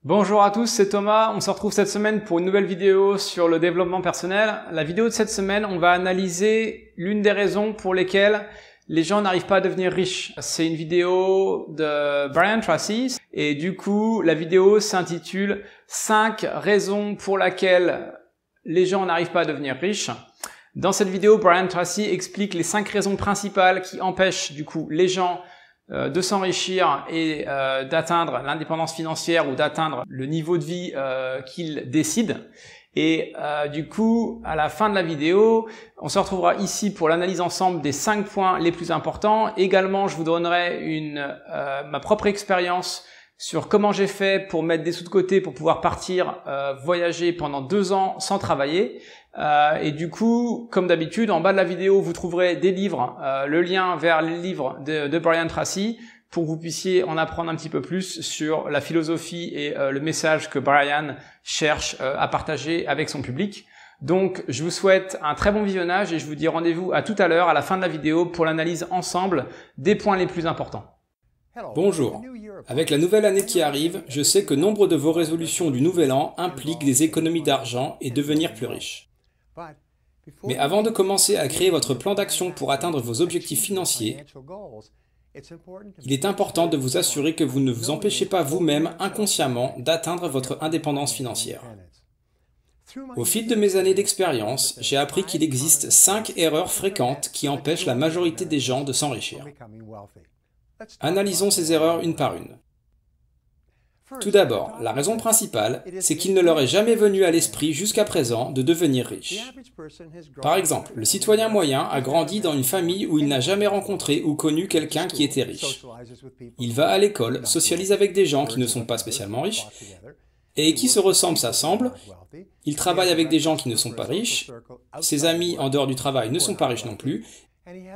Bonjour à tous, c'est Thomas. On se retrouve cette semaine pour une nouvelle vidéo sur le développement personnel. La vidéo de cette semaine, on va analyser l'une des raisons pour lesquelles les gens n'arrivent pas à devenir riches. C'est une vidéo de Brian Tracy et du coup, la vidéo s'intitule 5 raisons pour lesquelles les gens n'arrivent pas à devenir riches. Dans cette vidéo, Brian Tracy explique les 5 raisons principales qui empêchent du coup les gens de s'enrichir et d'atteindre l'indépendance financière ou d'atteindre le niveau de vie qu'ils décident. Et du coup, à la fin de la vidéo, on se retrouvera ici pour l'analyse ensemble des 5 points les plus importants. Également, je vous donnerai ma propre expérience sur comment j'ai fait pour mettre des sous de côté pour pouvoir partir voyager pendant 2 ans sans travailler. Et du coup, comme d'habitude, en bas de la vidéo, vous trouverez des livres, le lien vers les livres de Brian Tracy pour que vous puissiez en apprendre un petit peu plus sur la philosophie et le message que Brian cherche à partager avec son public. Donc, je vous souhaite un très bon visionnage et je vous dis rendez-vous à tout à l'heure, à la fin de la vidéo, pour l'analyse ensemble des points les plus importants. Bonjour. Avec la nouvelle année qui arrive, je sais que nombre de vos résolutions du nouvel an impliquent des économies d'argent et devenir plus riche. Mais avant de commencer à créer votre plan d'action pour atteindre vos objectifs financiers, il est important de vous assurer que vous ne vous empêchez pas vous-même inconsciemment d'atteindre votre indépendance financière. Au fil de mes années d'expérience, j'ai appris qu'il existe 5 erreurs fréquentes qui empêchent la majorité des gens de s'enrichir. Analysons ces erreurs une par une. Tout d'abord, la raison principale, c'est qu'il ne leur est jamais venu à l'esprit jusqu'à présent de devenir riche. Par exemple, le citoyen moyen a grandi dans une famille où il n'a jamais rencontré ou connu quelqu'un qui était riche. Il va à l'école, socialise avec des gens qui ne sont pas spécialement riches, et qui se ressemblent s'assemblent. Il travaille avec des gens qui ne sont pas riches, ses amis en dehors du travail ne sont pas riches non plus,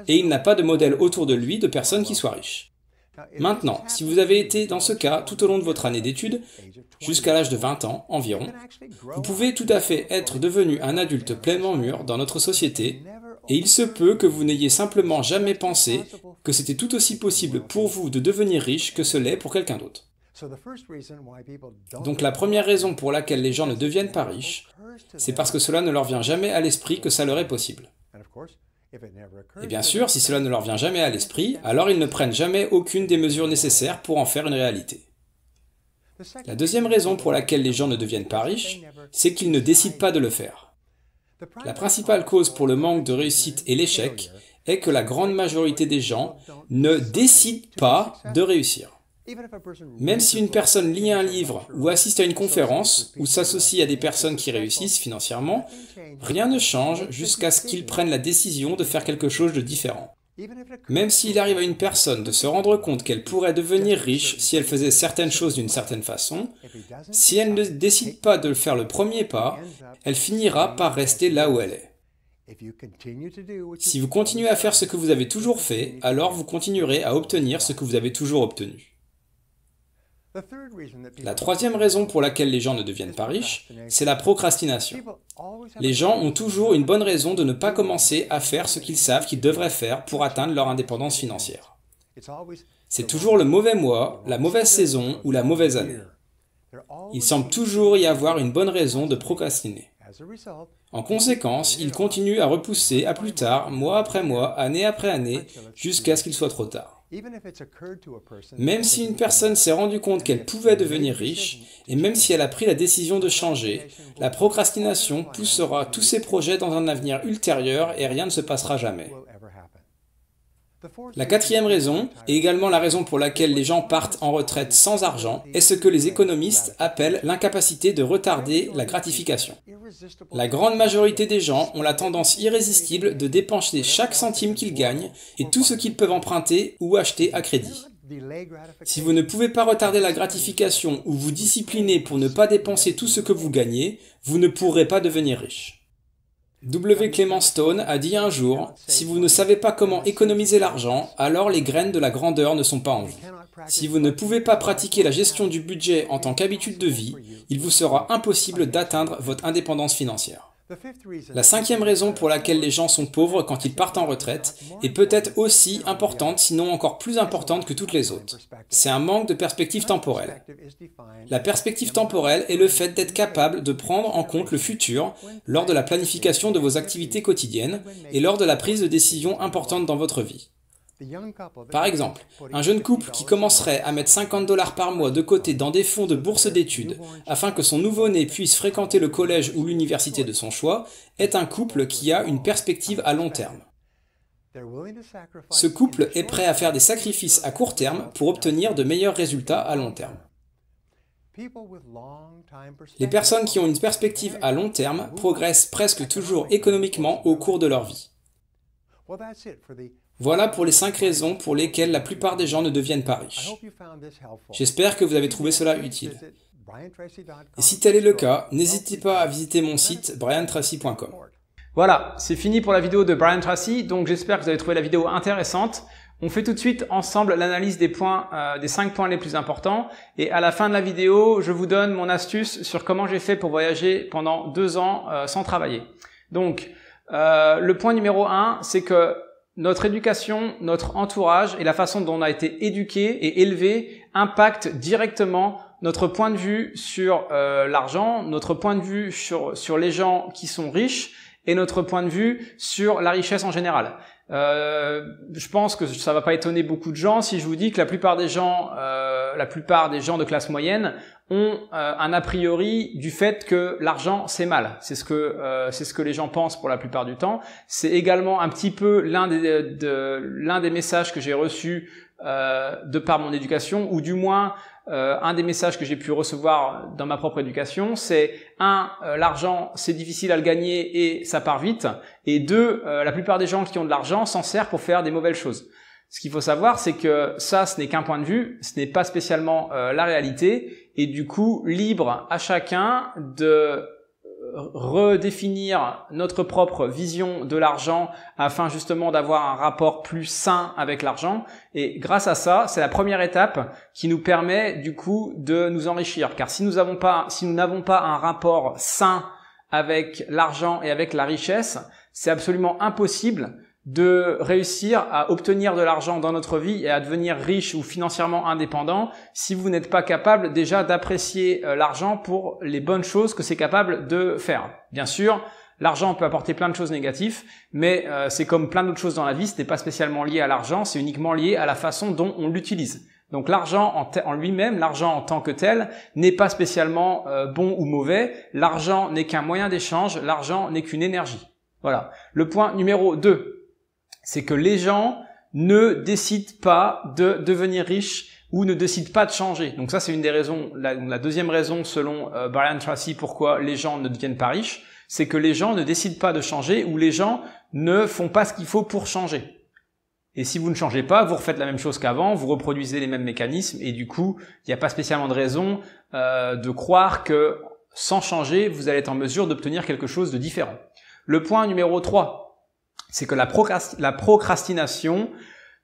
et il n'a pas de modèle autour de lui de personnes qui soient riches. Maintenant, si vous avez été dans ce cas tout au long de votre année d'études, jusqu'à l'âge de 20 ans environ, vous pouvez tout à fait être devenu un adulte pleinement mûr dans notre société, et il se peut que vous n'ayez simplement jamais pensé que c'était tout aussi possible pour vous de devenir riche que ce l'est pour quelqu'un d'autre. Donc la première raison pour laquelle les gens ne deviennent pas riches, c'est parce que cela ne leur vient jamais à l'esprit que ça leur est possible. Et bien sûr, si cela ne leur vient jamais à l'esprit, alors ils ne prennent jamais aucune des mesures nécessaires pour en faire une réalité. La deuxième raison pour laquelle les gens ne deviennent pas riches, c'est qu'ils ne décident pas de le faire. La principale cause pour le manque de réussite et l'échec est que la grande majorité des gens ne décident pas de réussir. Même si une personne lit un livre ou assiste à une conférence ou s'associe à des personnes qui réussissent financièrement, rien ne change jusqu'à ce qu'ils prennent la décision de faire quelque chose de différent. Même s'il arrive à une personne de se rendre compte qu'elle pourrait devenir riche si elle faisait certaines choses d'une certaine façon, si elle ne décide pas de faire le premier pas, elle finira par rester là où elle est. Si vous continuez à faire ce que vous avez toujours fait, alors vous continuerez à obtenir ce que vous avez toujours obtenu. La troisième raison pour laquelle les gens ne deviennent pas riches, c'est la procrastination. Les gens ont toujours une bonne raison de ne pas commencer à faire ce qu'ils savent qu'ils devraient faire pour atteindre leur indépendance financière. C'est toujours le mauvais mois, la mauvaise saison ou la mauvaise année. Il semble toujours y avoir une bonne raison de procrastiner. En conséquence, ils continuent à repousser à plus tard, mois après mois, année après année, jusqu'à ce qu'il soit trop tard. Même si une personne s'est rendue compte qu'elle pouvait devenir riche, et même si elle a pris la décision de changer, la procrastination poussera tous ses projets dans un avenir ultérieur et rien ne se passera jamais. La quatrième raison, et également la raison pour laquelle les gens partent en retraite sans argent, est ce que les économistes appellent l'incapacité de retarder la gratification. La grande majorité des gens ont la tendance irrésistible de dépenser chaque centime qu'ils gagnent et tout ce qu'ils peuvent emprunter ou acheter à crédit. Si vous ne pouvez pas retarder la gratification ou vous discipliner pour ne pas dépenser tout ce que vous gagnez, vous ne pourrez pas devenir riche. W. Clement Stone a dit un jour, « Si vous ne savez pas comment économiser l'argent, alors les graines de la grandeur ne sont pas en vous. Si vous ne pouvez pas pratiquer la gestion du budget en tant qu'habitude de vie, il vous sera impossible d'atteindre votre indépendance financière. » La cinquième raison pour laquelle les gens sont pauvres quand ils partent en retraite est peut-être aussi importante, sinon encore plus importante que toutes les autres. C'est un manque de perspective temporelle. La perspective temporelle est le fait d'être capable de prendre en compte le futur lors de la planification de vos activités quotidiennes et lors de la prise de décisions importantes dans votre vie. Par exemple, un jeune couple qui commencerait à mettre 50 $ par mois de côté dans des fonds de bourse d'études afin que son nouveau-né puisse fréquenter le collège ou l'université de son choix est un couple qui a une perspective à long terme. Ce couple est prêt à faire des sacrifices à court terme pour obtenir de meilleurs résultats à long terme. Les personnes qui ont une perspective à long terme progressent presque toujours économiquement au cours de leur vie. Voilà pour les 5 raisons pour lesquelles la plupart des gens ne deviennent pas riches. J'espère que vous avez trouvé cela utile. Et si tel est le cas, n'hésitez pas à visiter mon site briantracy.com. Voilà, c'est fini pour la vidéo de Brian Tracy, donc j'espère que vous avez trouvé la vidéo intéressante. On fait tout de suite ensemble l'analyse des 5 points les plus importants, et à la fin de la vidéo, je vous donne mon astuce sur comment j'ai fait pour voyager pendant 2 ans sans travailler. Donc, le point numéro 1, c'est que notre éducation, notre entourage et la façon dont on a été éduqué et élevé impactent directement notre point de vue sur l'argent, notre point de vue sur les gens qui sont riches et notre point de vue sur la richesse en général. Je pense que ça va pas étonner beaucoup de gens si je vous dis que la plupart des gens de classe moyenne ont un a priori du fait que l'argent c'est mal. C'est ce que les gens pensent pour la plupart du temps. C'est également un petit peu l'un des messages que j'ai reçus de par mon éducation, ou du moins un des messages que j'ai pu recevoir dans ma propre éducation, c'est l'argent c'est difficile à le gagner et ça part vite, et 2, la plupart des gens qui ont de l'argent s'en servent pour faire des mauvaises choses. Ce qu'il faut savoir, c'est que ça, ce n'est qu'un point de vue, ce n'est pas spécialement la réalité, et du coup, libre à chacun de redéfinir notre propre vision de l'argent afin justement d'avoir un rapport plus sain avec l'argent. Et grâce à ça, c'est la première étape qui nous permet du coup de nous enrichir. Car si nous n'avons pas un rapport sain avec l'argent et avec la richesse, c'est absolument impossible de réussir à obtenir de l'argent dans notre vie et à devenir riche ou financièrement indépendant si vous n'êtes pas capable déjà d'apprécier l'argent pour les bonnes choses que c'est capable de faire. Bien sûr, l'argent peut apporter plein de choses négatives, mais c'est comme plein d'autres choses dans la vie, ce n'est pas spécialement lié à l'argent, c'est uniquement lié à la façon dont on l'utilise. Donc l'argent en lui-même, l'argent en tant que tel, n'est pas spécialement bon ou mauvais. L'argent n'est qu'un moyen d'échange, l'argent n'est qu'une énergie. Voilà. Le point numéro 2. C'est que les gens ne décident pas de devenir riches ou ne décident pas de changer. Donc ça, c'est une des raisons, la deuxième raison selon Brian Tracy pourquoi les gens ne deviennent pas riches, c'est que les gens ne décident pas de changer ou les gens ne font pas ce qu'il faut pour changer. Et si vous ne changez pas, vous refaites la même chose qu'avant, vous reproduisez les mêmes mécanismes et du coup, il n'y a pas spécialement de raison de croire que sans changer, vous allez être en mesure d'obtenir quelque chose de différent. Le point numéro 3. C'est que la procrastination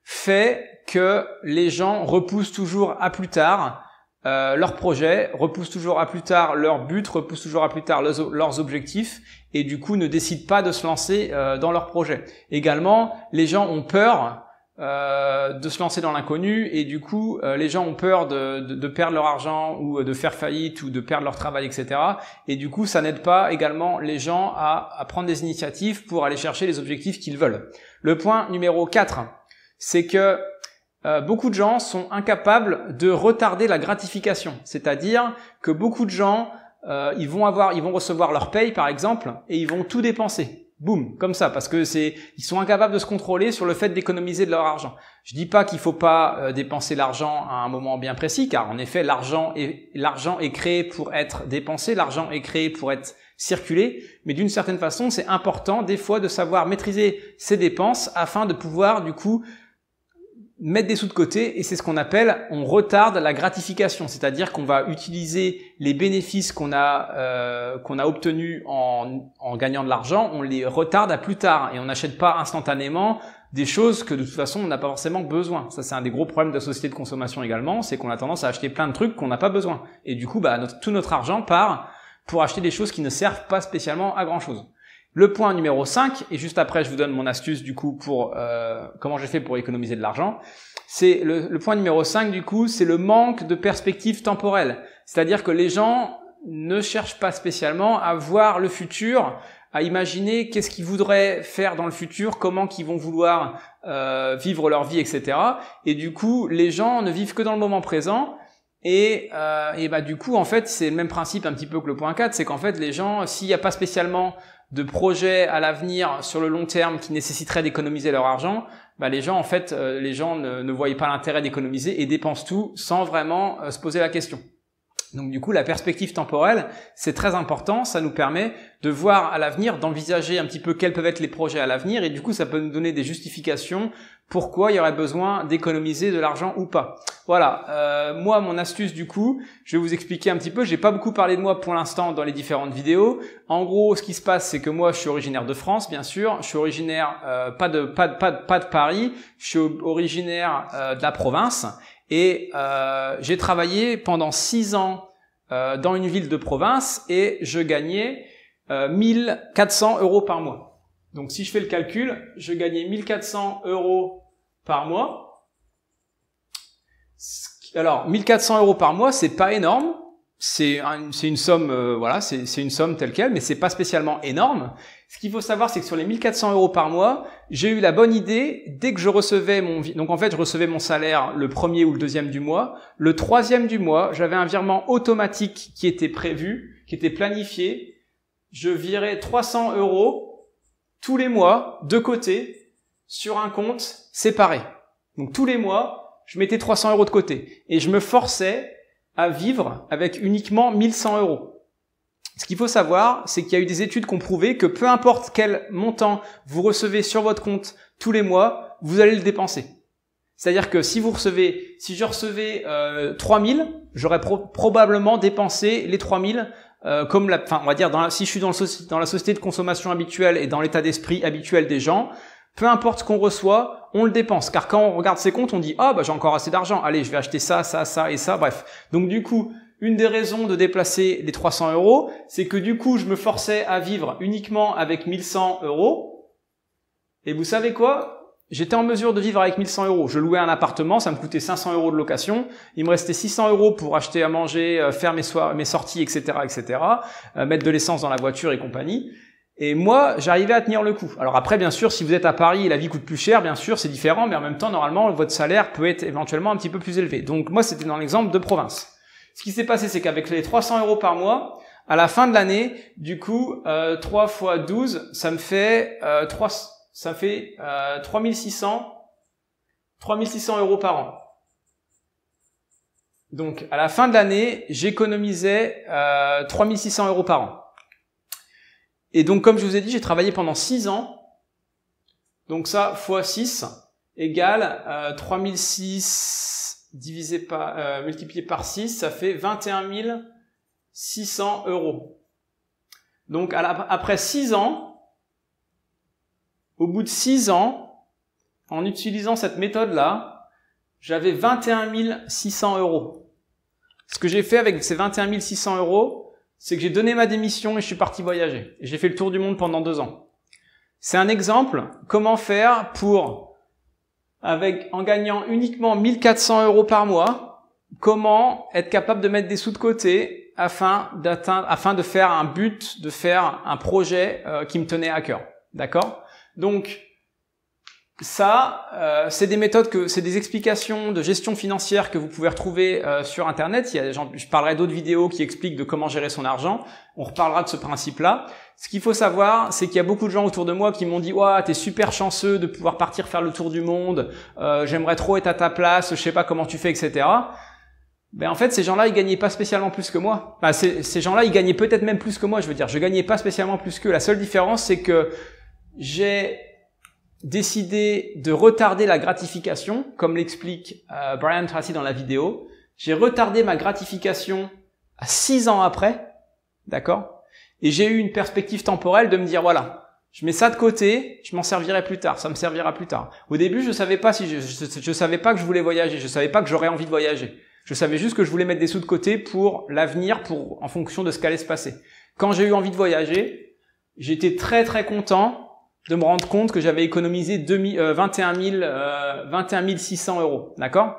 fait que les gens repoussent toujours à plus tard leurs projets, repoussent toujours à plus tard leurs buts, repoussent toujours à plus tard leurs objectifs et du coup ne décident pas de se lancer dans leurs projets. Également, les gens ont peur de se lancer dans l'inconnu et du coup les gens ont peur de perdre leur argent ou de faire faillite ou de perdre leur travail, etc. Et du coup ça n'aide pas également les gens à prendre des initiatives pour aller chercher les objectifs qu'ils veulent. Le point numéro 4, c'est que beaucoup de gens sont incapables de retarder la gratification. C'est-à-dire que beaucoup de gens ils vont recevoir leur paye par exemple et ils vont tout dépenser. Boum, comme ça, parce que ils sont incapables de se contrôler sur le fait d'économiser de leur argent. Je dis pas qu'il faut pas dépenser l'argent à un moment bien précis, car en effet, l'argent est créé pour être dépensé, l'argent est créé pour être circulé, mais d'une certaine façon, c'est important des fois de savoir maîtriser ses dépenses afin de pouvoir du coup mettre des sous de côté, et c'est ce qu'on appelle, on retarde la gratification, c'est-à-dire qu'on va utiliser les bénéfices qu'on a obtenus en gagnant de l'argent, on les retarde à plus tard, et on n'achète pas instantanément des choses que de toute façon on n'a pas forcément besoin. Ça c'est un des gros problèmes de la société de consommation également, c'est qu'on a tendance à acheter plein de trucs qu'on n'a pas besoin, et du coup tout notre argent part pour acheter des choses qui ne servent pas spécialement à grand chose. Le point numéro 5, et juste après je vous donne mon astuce du coup pour comment j'ai fait pour économiser de l'argent, c'est le point numéro 5 du coup, c'est le manque de perspective temporelle. C'est-à-dire que les gens ne cherchent pas spécialement à voir le futur, à imaginer qu'est-ce qu'ils voudraient faire dans le futur, comment qu'ils vont vouloir vivre leur vie, etc. Et du coup, les gens ne vivent que dans le moment présent. Et bah du coup, en fait, c'est le même principe un petit peu que le point 4, c'est qu'en fait, les gens, s'il n'y a pas spécialement de projet à l'avenir sur le long terme qui nécessiterait d'économiser leur argent, bah les gens, en fait, ne voyaient pas l'intérêt d'économiser et dépensent tout sans vraiment se poser la question. Donc du coup, la perspective temporelle, c'est très important, ça nous permet de voir à l'avenir, d'envisager un petit peu quels peuvent être les projets à l'avenir, et du coup, ça peut nous donner des justifications pourquoi il y aurait besoin d'économiser de l'argent ou pas. Voilà, moi, mon astuce du coup, je vais vous expliquer un petit peu, j'ai pas beaucoup parlé de moi pour l'instant dans les différentes vidéos. En gros, ce qui se passe, c'est que moi, je suis originaire de France, bien sûr, je suis originaire pas de Paris, je suis originaire de la province, et j'ai travaillé pendant 6 ans dans une ville de province et je gagnais 1400 € par mois. Donc si je fais le calcul, je gagnais 1400 € par mois. Alors 1400 € par mois, c'est pas énorme. C'est une somme, voilà, c'est une somme telle quelle, mais c'est pas spécialement énorme. Ce qu'il faut savoir, c'est que sur les 1400 € par mois, j'ai eu la bonne idée, dès que je recevais donc en fait, je recevais mon salaire le premier ou le deuxième du mois. Le troisième du mois, j'avais un virement automatique qui était prévu, qui était planifié. Je virais 300 € tous les mois, de côté, sur un compte séparé. Donc tous les mois, je mettais 300 € de côté. Et je me forçais à vivre avec uniquement 1100 €. Ce qu'il faut savoir, c'est qu'il y a eu des études qui ont prouvé que peu importe quel montant vous recevez sur votre compte tous les mois, vous allez le dépenser. C'est-à-dire que si je recevais 3000, j'aurais probablement dépensé les 3000 on va dire, si je suis dans la société de consommation habituelle et dans l'état d'esprit habituel des gens, peu importe ce qu'on reçoit, on le dépense. Car quand on regarde ses comptes, on dit « Ah, bah j'ai encore assez d'argent, allez, je vais acheter ça, ça, ça et ça, bref. » Donc du coup, une des raisons de déplacer les 300 €, c'est que du coup, je me forçais à vivre uniquement avec 1100 €. Et vous savez quoi ? J'étais en mesure de vivre avec 1100 €. Je louais un appartement, ça me coûtait 500 € de location. Il me restait 600 € pour acheter à manger, faire mes sorties, etc., etc., mettre de l'essence dans la voiture et compagnie. Et moi, j'arrivais à tenir le coup. Alors après, bien sûr, si vous êtes à Paris et la vie coûte plus cher, bien sûr, c'est différent, mais en même temps, normalement, votre salaire peut être éventuellement un petit peu plus élevé. Donc moi, c'était dans l'exemple de province. Ce qui s'est passé, c'est qu'avec les 300 € par mois, à la fin de l'année, du coup, 3 fois 12, ça me fait 3600 € par an. Donc, à la fin de l'année, j'économisais 3600 € par an. Et donc, comme je vous ai dit, j'ai travaillé pendant 6 ans. Donc ça, fois 6 égale 3006 multiplié par 6, ça fait 21 600 €. Donc, après 6 ans, au bout de 6 ans, en utilisant cette méthode-là, j'avais 21 600 €. Ce que j'ai fait avec ces 21 600 €, c'est que j'ai donné ma démission et je suis parti voyager. Et j'ai fait le tour du monde pendant 2 ans. C'est un exemple, comment faire en gagnant uniquement 1400 € par mois, comment être capable de mettre des sous de côté afin de faire un but, de faire un projet qui me tenait à cœur. D'accord ? Donc, ça, c'est des méthodes c'est des explications de gestion financière que vous pouvez retrouver sur Internet. Je parlerai d'autres vidéos qui expliquent de comment gérer son argent. On reparlera de ce principe-là. Ce qu'il faut savoir, c'est qu'il y a beaucoup de gens autour de moi qui m'ont dit « Ouah, t'es super chanceux de pouvoir partir faire le tour du monde. J'aimerais trop être à ta place. Je sais pas comment tu fais, etc. » Ben en fait, ces gens-là, ils gagnaient pas spécialement plus que moi. Enfin, ces gens-là, ils gagnaient peut-être même plus que moi. Je veux dire, je gagnais pas spécialement plus qu'eux. La seule différence, c'est que j'ai décidé de retarder la gratification, comme l'explique Brian Tracy dans la vidéo. J'ai retardé ma gratification à 6 ans après, d'accord ? Et j'ai eu une perspective temporelle de me dire, voilà, je mets ça de côté, je m'en servirai plus tard, ça me servira plus tard. Au début, je savais pas je savais pas que je voulais voyager, je savais pas que j'aurais envie de voyager. Je savais juste que je voulais mettre des sous de côté pour l'avenir, en fonction de ce qu'allait se passer. Quand j'ai eu envie de voyager, j'étais très très content de me rendre compte que j'avais économisé 21 600 euros, d'accord?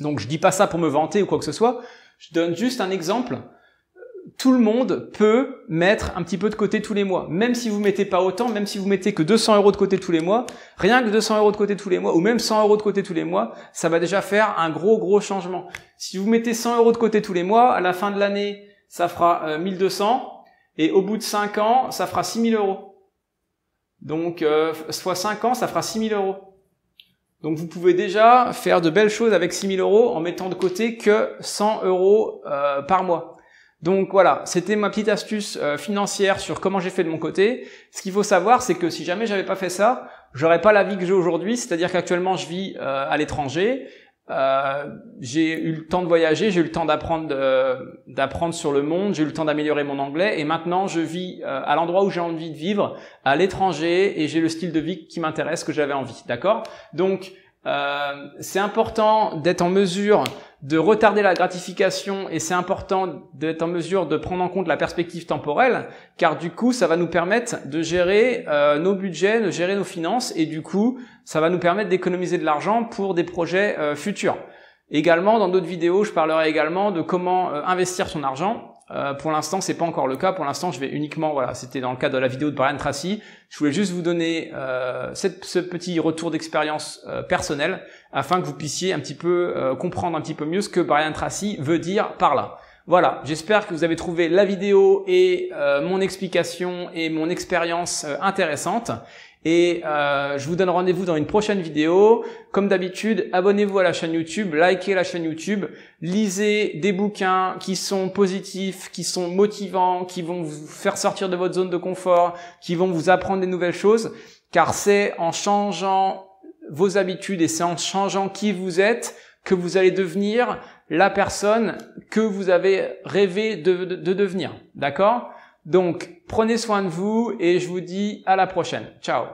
Donc je dis pas ça pour me vanter ou quoi que ce soit, je donne juste un exemple. Tout le monde peut mettre un petit peu de côté tous les mois. Même si vous mettez pas autant, même si vous mettez que 200 euros de côté tous les mois, rien que 200 euros de côté tous les mois, ou même 100 euros de côté tous les mois, ça va déjà faire un gros changement. Si vous mettez 100 euros de côté tous les mois, à la fin de l'année, ça fera 1200, et au bout de 5 ans, ça fera 6000 euros. Donc, soit 5 ans, ça fera 6000 euros. Donc, vous pouvez déjà faire de belles choses avec 6000 euros en mettant de côté que 100 euros par mois. Donc voilà, c'était ma petite astuce financière sur comment j'ai fait de mon côté. Ce qu'il faut savoir, c'est que si jamais j'avais pas fait ça, j'aurais pas la vie que j'ai aujourd'hui. C'est-à-dire qu'actuellement, je vis à l'étranger. J'ai eu le temps de voyager, j'ai eu le temps d'apprendre sur le monde, j'ai eu le temps d'améliorer mon anglais. Et maintenant, je vis à l'endroit où j'ai envie de vivre, à l'étranger, et j'ai le style de vie qui m'intéresse, que j'avais envie. D'accord ? Donc, c'est important d'être en mesure de retarder la gratification et c'est important d'être en mesure de prendre en compte la perspective temporelle car du coup ça va nous permettre de gérer nos budgets, de gérer nos finances et du coup ça va nous permettre d'économiser de l'argent pour des projets futurs. Également dans d'autres vidéos je parlerai également de comment investir son argent. Pour l'instant, c'est pas encore le cas. Pour l'instant, je vais uniquement, voilà, c'était dans le cadre de la vidéo de Brian Tracy. Je voulais juste vous donner ce petit retour d'expérience personnelle afin que vous puissiez un petit peu comprendre un petit peu mieux ce que Brian Tracy veut dire par là. Voilà, j'espère que vous avez trouvé la vidéo et mon explication et mon expérience intéressante. Et je vous donne rendez-vous dans une prochaine vidéo. Comme d'habitude, abonnez-vous à la chaîne YouTube, likez la chaîne YouTube, lisez des bouquins qui sont positifs, qui sont motivants, qui vont vous faire sortir de votre zone de confort, qui vont vous apprendre des nouvelles choses, car c'est en changeant vos habitudes et c'est en changeant qui vous êtes que vous allez devenir la personne que vous avez rêvé de devenir. D'accord ? Donc, prenez soin de vous et je vous dis à la prochaine. Ciao.